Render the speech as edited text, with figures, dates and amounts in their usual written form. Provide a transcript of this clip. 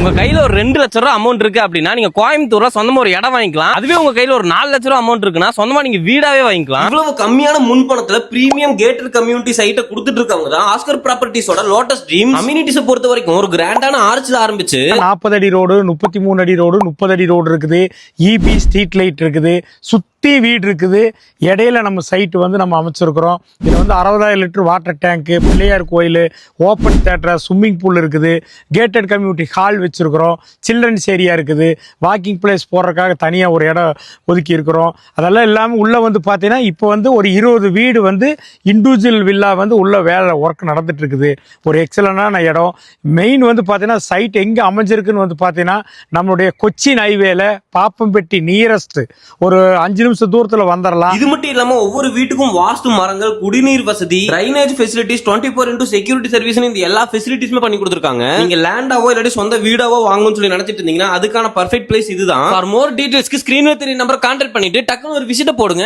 உங்க கையில ஒரு 2 லட்சம் ரூபாய் அமௌண்ட் இருக்கு அப்படின்னா நீங்க கோயம்புத்தூர்ல சொந்தமா ஒரு இடம் வாங்கிக்கலாம். அதுவே உங்க கையில ஒரு 4 லட்சம் ரூபாய் அமௌண்ட் இருக்குன்னா சொந்தமா நீங்க வீடாவே வாங்கிக்கலாம். இவ்வளவு கம்மியான முன்பணத்துல பிரீமியம் கேட்டட் கம்யூனிட்டி சைட்டை கொடுத்துட்டு இருக்கவங்க தான் ஆஸ்கர் ப்ராப்பர்ட்டிஸோட லோட்டஸ் ட்ரீம். கம்யூனிட்டிஸை பொறுத்த வரைக்கும் ஒரு கிராண்டான ஆர்ச்ல ஆரம்பிச்சு 40 அடி ரோடு, 33 அடி ரோடு, 30 அடி ரோடு இருக்குது. இபி ஸ்ட்ரீட் லைட் இருக்குது, சுத்தி வீடு இருக்குது. இடையில நம்ம சைட் வந்து நம்ம அமைச்சிருக்கிறோம். இதுல வந்து 60,000 லிட்டர் வாட்டர் டேங்க், பிள்ளையார் கோயில், ஓப்பன் தேட்டர், ஸ்விம்மிங் பூல் இருக்குது. கேட்டட் கம்யூனிட்டி ஹால் வச்சிருக்கிறோம். சில்ட்ரன்ஸ் ஏரியா இருக்குது. வாக்கிங் பிளேஸ் போடுறதுக்காக தனியா ஒரு இடம் ஒதுக்கி இருக்கிறோம். அதெல்லாம் இல்லாமல் உள்ள வந்து பார்த்தீங்கன்னா இப்போ வந்து ஒரு 20 வீடு வந்து இண்டிவிஜுவல் வில்லா வந்து உள்ள வேலை ஒர்க் நடந்துட்டு இருக்குது. ஒரு எக்ஸலண்டான இடம். மெயின் வந்து பார்த்தீங்கன்னா சைட் எங்கே அமைஞ்சிருக்குன்னு வந்து பார்த்தீங்கன்னா நம்மளுடைய கொச்சின் ஹைவேல பாப்பம்பட்டி நியரஸ்ட் ஒரு 5 நிமிஷம் தூரத்தில் வந்துடலாம். இது மட்டும் இல்லாம ஒவ்வொரு வீட்டுக்கும் வாஸ்து மரங்கள், குடிநீர் வசதி, drainage facilities, 24x security service, இந்த எல்லா ஃபெசிலிட்டிஸுமே பண்ணி கொடுத்துருக்காங்க. நீங்க லேண்டாவோ இல்லாட்டி சொந்த வீடாவோ வாங்கணும்னு சொல்லி நினைச்சிட்டு இருந்தீங்கன்னா அதுக்கான பர்ஃபெக்ட் பிளேஸ் இதுதான். ஃபார் மோர் டீடைல்ஸ்க்கு ஸ்கிரீன்ல தெரிய நம்பர் கான்டாக்ட் பண்ணிட்டு டக்குனு ஒரு விசிட்ட போடுங்க.